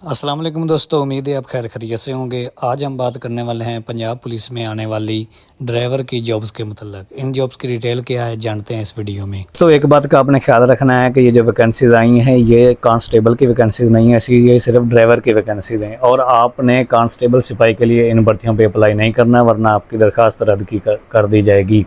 अस्सलाम वालेकुम दोस्तों, उम्मीद है आप खैर खैरियत से होंगे। आज हम बात करने वाले हैं पंजाब पुलिस में आने वाली ड्राइवर की जॉब्स के मतलब। इन जॉब्स की डिटेल क्या है जानते हैं इस वीडियो में। तो एक बात का आपने ख्याल रखना है कि ये जो वैकेंसीज़ आई हैं ये कांस्टेबल की वैकेंसीज़ नहीं है, ये सिर्फ ड्राइवर की वैकेंसीज़ हैं और आपने कांस्टेबल सिपाही के लिए इन भर्तियों पर अप्लाई नहीं करना, वरना आपकी दरख्वास्त रद्द कर दी जाएगी।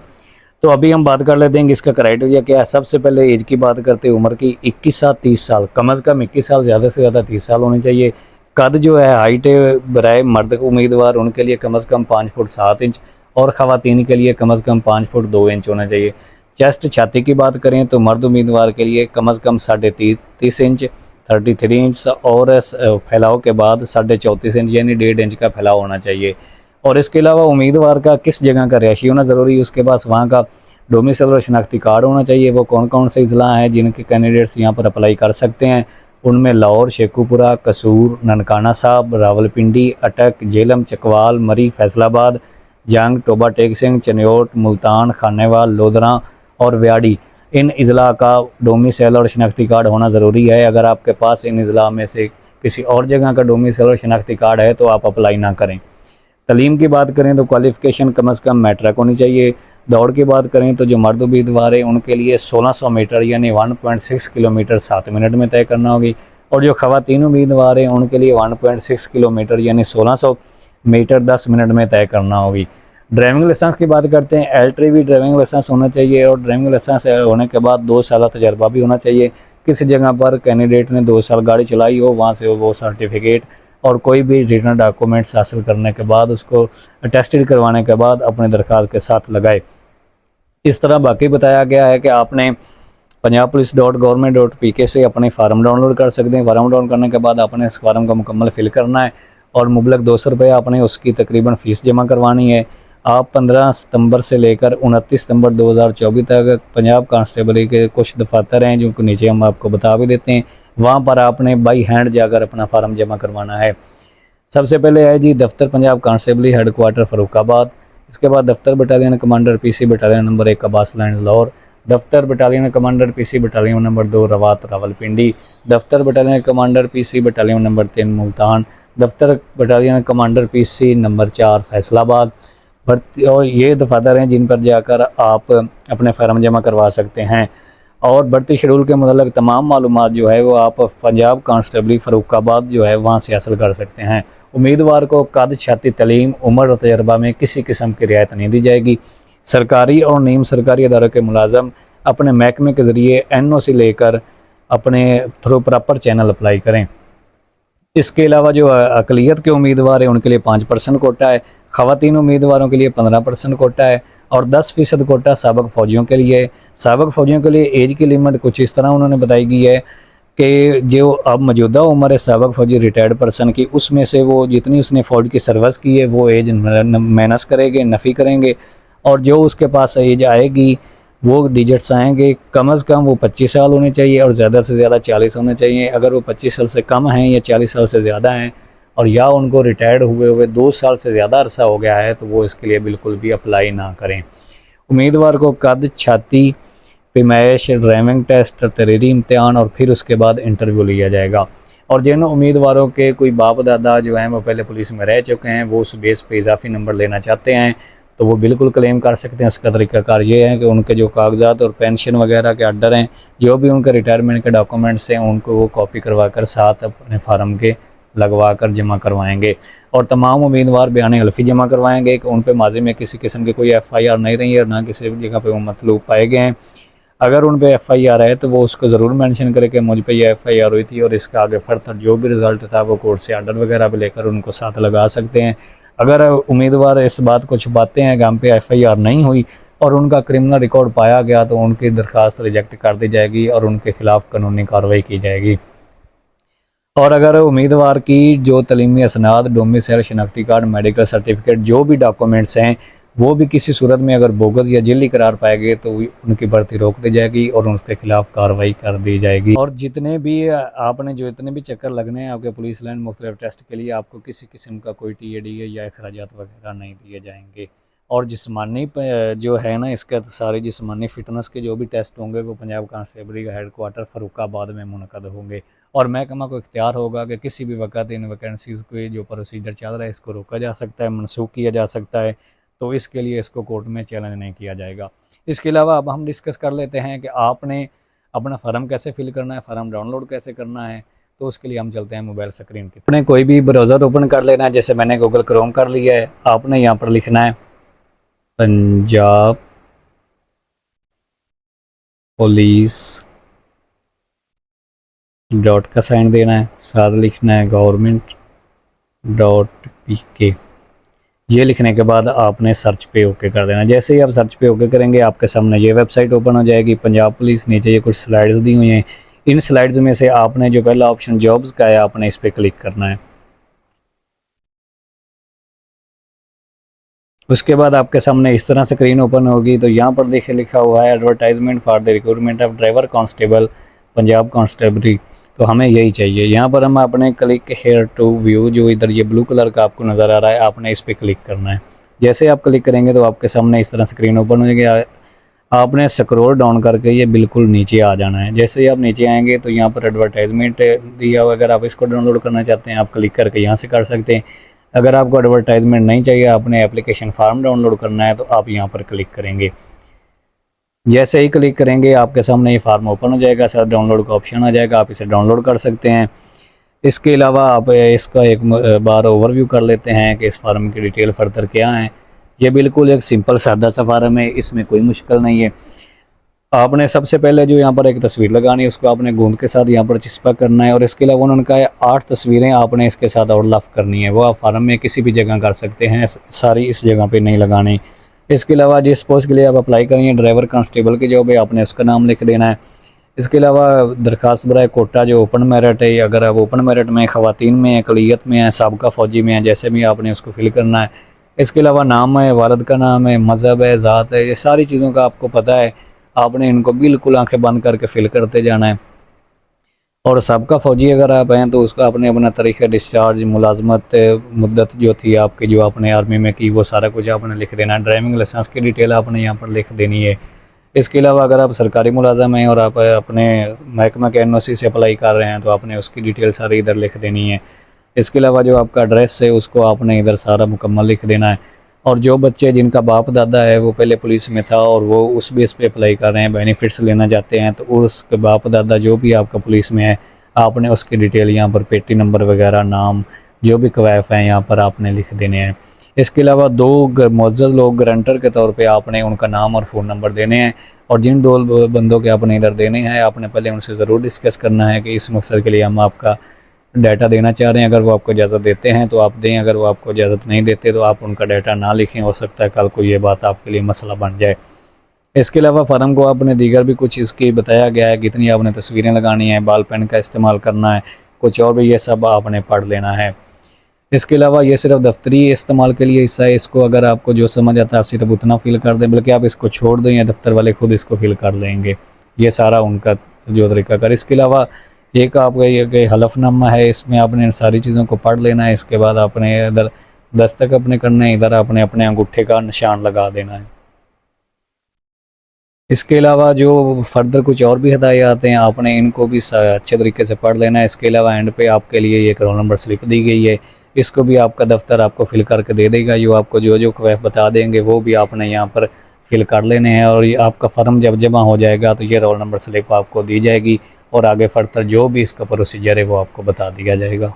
तो अभी हम बात कर लेते हैं कि इसका क्राइटेरिया क्या है। सबसे पहले एज की बात करते हैं, उम्र की 21 साल 30 साल, कम अज़ कम 21 साल, ज़्यादा से ज़्यादा 30 साल होनी चाहिए। कद जो है हाइट बराए मर्द उम्मीदवार उनके लिए कम अज़ कम 5 फुट 7 इंच और ख़वातीन के लिए कम अज़ कम 5 फुट 2 इंच होना चाहिए। चेस्ट छाती की बात करें तो मर्द उम्मीदवार के लिए कम अज़ कम 30.5 इंच 33 इंच और फैलाव के बाद 34.5 इंच यानी 1.5 इंच का फैलाव होना चाहिए। और इसके अलावा उम्मीदवार का किस जगह का रिहायशी होना ज़रूरी है, उसके पास वहाँ का डोमिसाइल और शनाख्ती कार्ड होना चाहिए। वो कौन कौन से अजला हैं जिनके कैंडिडेट्स यहाँ पर अप्लाई कर सकते हैं, उनमें लाहौर, शेखुपुरा, कसूर, ननकाना साहब, रावलपिंडी, अटक, झेलम, चकवाल, मरी, फैसलाबाद, जंग, टोबा टेक सिंह, चनियोट, मुल्तान, खानेवाल, लोधरा और व्याड़ी। इन अजला का डोमिसाइल और शनाख्ती कार्ड होना ज़रूरी है। अगर आपके पास इन अजला में से किसी और जगह का डोमिसाइल और शनाख्ती कार्ड है तो आप अप्लाई ना करें। तलीम की बात करें तो क्वालिफ़िकेशन कम अज़ कम मैट्रिक होनी चाहिए। दौड़ की बात करें तो जो मर्द उम्मीदवार हैं उनके लिए 1600 मीटर यानी 1.6 किलोमीटर 7 मिनट में तय करना होगी और जो ख़वातीन उम्मीदवार हैं उनके लिए 1.6 किलोमीटर यानी 1600 मीटर 10 मिनट में तय करना होगी। ड्राइविंग लाइसेंस की बात करते हैं, एल भी ड्राइविंग लाइसेंस होना चाहिए और ड्राइविंग लाइसेंस होने के बाद 2 साल तजर्बा भी होना चाहिए। किसी जगह पर कैंडिडेट ने 2 साल गाड़ी चलाई हो, वहाँ से वो सर्टिफिकेट और कोई भी रिटर्न डॉक्यूमेंट्स हासिल करने के बाद उसको अटेस्टेड करवाने के बाद अपने दरख्वास्त के साथ लगाए। इस तरह बाकी बताया गया है कि आपने punjabpolice.government.pk से अपने फार्म डाउनलोड कर सकते हैं। फार्म डाउनलोड करने के बाद आपने इस फार्म का मुकम्मल फिल करना है और मुबलक 200 रुपये आपने उसकी तकरीबन फ़ीस जमा करवानी है। आप 15 सितंबर से लेकर 29 सितंबर 2024 तक पंजाब कांस्टेबल के कुछ दफातर हैं जिनको नीचे हम आपको बता भी देते हैं, वहाँ पर आपने बाई हैंड जाकर अपना फार्म जमा करवाना है। सबसे पहले है जी दफ्तर पंजाब कांस्टेबल हेडक्वार्टर फ़र्रुखाबाद, इसके बाद दफ्तर battalion commander PC battalion number 1 Abbas land Lahore, दफ्तर battalion commander PC battalion number 2 Rawat Rawalpindi, दफ्तर battalion commander PC battalion number 3 Multan, दफ्तर battalion commander PC number 4 Faisalabad. भर्ती और ये दफातर हैं जिन पर जाकर आप अपने फार्म जमा करवा सकते हैं और भर्ती शेड्यूल के मतलब तमाम मालूमात जो है वो आप पंजाब कांस्टेबली फ़र्रुखाबाद जो है वहाँ से हासिल कर सकते हैं। उम्मीदवार को कद, छाती, तलीम, उम्र और तजर्बा में किसी किस्म की रियायत नहीं दी जाएगी। सरकारी और नीम सरकारी अदारों के मुलाजम अपने महकमे के ज़रिए NOC लेकर अपने थ्रू प्रॉपर चैनल अप्लाई करें। इसके अलावा जो अकलियत के उम्मीदवार हैं उनके लिए 5% कोटा है, ख़वातीन उम्मीदवारों के लिए 15% कोटा है और 10% कोटा साबिक़ फ़ौजियों के लिए। साबिक़ फ़ौजियों के लिए एज की लिमिट कुछ इस तरह उन्होंने बताई गई है कि जो अब मौजूदा उम्र है साबिक़ फ़ौजी रिटायर्ड पर्सन की, उसमें से वो जितनी उसने फ़ौज की सर्विस की है वो एज माइनस करेंगे, नफ़ी करेंगे और जो उसके पास एज आएगी वो डिजिट्स आएंगे। कम अज़ कम वो 25 साल होने चाहिए और ज़्यादा से ज़्यादा 40 होने चाहिए। अगर वो 25 साल से कम हैं या 40 साल से ज़्यादा हैं और या उनको रिटायर्ड हुए हुए 2 साल से ज़्यादा अरसा हो गया है तो वो इसके लिए बिल्कुल भी अप्लाई ना करें। उम्मीदवार को कद, छाती, पैमाइश, ड्राइविंग टेस्ट, तहरीरी इम्तिहान और फिर उसके बाद इंटरव्यू लिया जाएगा। और जिन उम्मीदवारों के कोई बाप दादा जो हैं वो पहले पुलिस में रह चुके हैं, वो उस बेस पे इजाफी नंबर लेना चाहते हैं तो वो बिल्कुल क्लेम कर सकते हैं। उसका तरीक़ाकार ये है कि उनके जो कागजात और पेंशन वगैरह के आर्डर हैं, जो भी उनके रिटायरमेंट के डॉक्यूमेंट्स हैं, उनको वो कॉपी करवा कर साथ अपने फार्म के लगवा कर जमा करवाएंगे। और तमाम उम्मीदवार बयान हल्फी जमा करवाएंगे कि उन पर माजी में किसी किस्म की कोई FIR नहीं रही है और ना किसी जगह पर वो मतलूब पाए गए हैं। अगर उन पे FIR है तो वो उसको ज़रूर मेंशन करे कि मुझ पे ये FIR हुई थी और इसका आगे फर्दर जो भी रिज़ल्ट था वो कोर्ट से आर्डर वगैरह भी लेकर उनको साथ लगा सकते हैं। अगर उम्मीदवार इस बात को छुपाते हैं कि हम पे FIR नहीं हुई और उनका क्रिमिनल रिकॉर्ड पाया गया तो उनकी दरख्वास्त रिजेक्ट कर दी जाएगी और उनके खिलाफ कानूनी कार्रवाई की जाएगी। और अगर उम्मीदवार की जो तलीमी असनाद, डोमिसाइल, शनाख्ती कार्ड, मेडिकल सर्टिफिकेट जो भी डॉक्यूमेंट्स हैं वो भी किसी सूरत में अगर बोगस या जिल्ली करार पाए गए तो उनकी भर्ती रोक दी जाएगी और उनके खिलाफ कार्रवाई कर दी जाएगी। और जितने भी आपने जो इतने भी चक्कर लगने हैं आपके पुलिस लाइन मुख्तलिफ टेस्ट के लिए, आपको किसी किस्म का कोई TAD या अखराजात वगैरह नहीं दिए जाएंगे। और जिस्मानी जो है ना इसका सारे जिस्मानी फ़िटनेस के जो भी टेस्ट होंगे वो पंजाब कांस्टेबल का हेडक्वार्टर फ़र्रुखाबाद में मुनक़द होंगे और महकमा को इख्तियार होगा कि किसी भी वक्त इन वैकेंसीज़ के जो प्रोसीजर चल रहा है इसको रोका जा सकता है, मनसूख किया जा सकता है। तो इसके लिए इसको कोर्ट में चैलेंज नहीं किया जाएगा। इसके अलावा अब हम डिस्कस कर लेते हैं कि आपने अपना फार्म कैसे फिल करना है, फार्म डाउनलोड कैसे करना है। तो उसके लिए हम चलते हैं मोबाइल स्क्रीन की। आपने कोई भी ब्राउज़र ओपन कर लेना है, जैसे मैंने गूगल क्रोम कर लिया है। आपने यहाँ पर लिखना है पंजाब पुलिस डॉट का साइन देना है, साथ लिखना है government.pk। ये लिखने के बाद आपने सर्च पे ओके कर देना। जैसे ही आप सर्च पे ओके करेंगे आपके सामने ये वेबसाइट ओपन हो जाएगी, पंजाब पुलिस। नीचे ये कुछ स्लाइड्स दी हुई हैं, इन स्लाइड्स में से आपने जो पहला ऑप्शन जॉब्स का है आपने इस पर क्लिक करना है। उसके बाद आपके सामने इस तरह स्क्रीन ओपन होगी। तो यहाँ पर देखिए लिखा हुआ है advertisement for the recruitment of driver constable Punjab constabulary. तो हमें यही चाहिए। यहाँ पर हम अपने क्लिक हेयर टू व्यू, जो इधर ये ब्लू कलर का आपको नज़र आ रहा है, आपने इस पर क्लिक करना है। जैसे आप क्लिक करेंगे तो आपके सामने इस तरह स्क्रीन ओपन हो जाएगी। आपने स्क्रॉल डाउन करके ये बिल्कुल नीचे आ जाना है। जैसे ही आप नीचे आएंगे तो यहाँ पर एडवर्टाइजमेंट दिया हुआ, अगर आप इसको डाउनलोड करना चाहते हैं आप क्लिक करके यहाँ से कर सकते हैं। अगर आपको एडवर्टाइजमेंट नहीं चाहिए, आपने एप्लीकेशन फार्म डाउनलोड करना है, तो आप यहाँ पर क्लिक करेंगे। जैसे ही क्लिक करेंगे आपके सामने ये फार्म ओपन हो जाएगा, साथ डाउनलोड का ऑप्शन आ जाएगा, आप इसे डाउनलोड कर सकते हैं। इसके अलावा आप इसका एक बार ओवरव्यू कर लेते हैं कि इस फार्म की डिटेल फर्दर क्या है। ये बिल्कुल एक सिंपल सादा सा फार्म है, इसमें कोई मुश्किल नहीं है। आपने सबसे पहले जो यहाँ पर एक तस्वीर लगानी है उसको आपने गोंद के साथ यहाँ पर चिपका करना है। और इसके अलावा उन्होंने कहा है 8 तस्वीरें आपने इसके साथ और लफ करनी है। वो आप फार्म में किसी भी जगह कर सकते हैं, सारी इस जगह पे नहीं लगानी। इसके अलावा जिस पोस्ट के लिए आप अप्लाई करेंगे ड्राइवर कांस्टेबल की जॉब है, आपने उसका नाम लिख देना है। इसके अलावा दरखास्त बराए कोटा जो ओपन मेरिट है, अगर आप ओपन मेरिट में ख़वातीन में है, अक़लियत में है, साबका फ़ौजी में है, जैसे भी आपने उसको फिल करना है। इसके अलावा नाम है, वालिद का नाम है, मज़हब है, ज़ात है, ये सारी चीज़ों का आपको पता है। आपने इनको बिल्कुल आंखें बंद करके फिल करते जाना है। और साबका फ़ौजी अगर आप हैं तो उसका आपने अपना तरीक़ा डिस्चार्ज, मुलाजमत मुद्दत जो थी आपकी, जो आपने आर्मी में की, वो सारा कुछ आपने लिख देना है। ड्राइविंग लाइसेंस की डिटेल आपने यहाँ पर लिख देनी है। इसके अलावा अगर आप सरकारी मुलाजम हैं और आप अपने महकमा के NOC से अप्लाई कर रहे हैं तो आपने उसकी डिटेल सारी इधर लिख देनी है। इसके अलावा जो आपका एड्रेस है उसको आपने इधर सारा मुकम्मल लिख देना है। और जो बच्चे जिनका बाप दादा है वो पहले पुलिस में था और वो उस बेस पे अप्लाई कर रहे हैं, बेनिफिट्स लेना चाहते हैं, तो उसके बाप दादा जो भी आपका पुलिस में है आपने उसकी डिटेल यहाँ पर पेटी नंबर वगैरह, नाम, जो भी कवायफ हैं यहाँ पर आपने लिख देने हैं। इसके अलावा 2 मुअज़्ज़ज़ लोग गारंटर के तौर पे आपने उनका नाम और फ़ोन नंबर देने हैं। और जिन 2 बंदों के आपने इधर देने हैं आपने पहले उनसे ज़रूर डिस्कस करना है कि इस मकसद के लिए हम आपका डाटा देना चाह रहे हैं। अगर वो आपको इजाज़त देते हैं तो आप दें, अगर वो आपको इजाज़त नहीं देते तो आप उनका डाटा ना लिखें, हो सकता है कल को ये बात आपके लिए मसला बन जाए। इसके अलावा फार्म को आपने दीगर भी कुछ इसकी बताया गया है, कितनी आपने तस्वीरें लगानी है, बाल पेन का इस्तेमाल करना है, कुछ और भी, ये सब आपने पढ़ लेना है। इसके अलावा ये सिर्फ दफ्तरी इस्तेमाल के लिए हिस्सा है, इसको अगर आपको जो समझ आता है आप सिर्फ उतना फिल कर दें, बल्कि आप इसको छोड़ दें या दफ्तर वाले खुद इसको फिल कर लेंगे। ये सारा उनका जो तरीका कर। इसके अलावा एक आपका ये हलफनामा है, इसमें आपने इन सारी चीज़ों को पढ़ लेना है। इसके बाद आपने इधर दस्तक अपने करना है, इधर आपने अपने अंगूठे का निशान लगा देना है। इसके अलावा जो फर्दर कुछ और भी हदायत हैं आपने इनको भी अच्छे तरीके से पढ़ लेना है। इसके अलावा एंड पे आपके लिए एक रोल नंबर स्लिप दी गई है, इसको भी आपका दफ्तर आपको फिल करके दे देगा। जो आपको जो क्वैफ बता देंगे वो भी आपने यहाँ पर फिल कर लेने हैं। और ये आपका फॉर्म जब जमा हो जाएगा तो ये रोल नंबर स्लिप आपको दी जाएगी और आगे फर्दर जो भी इसका प्रोसीजर है वो आपको बता दिया जाएगा।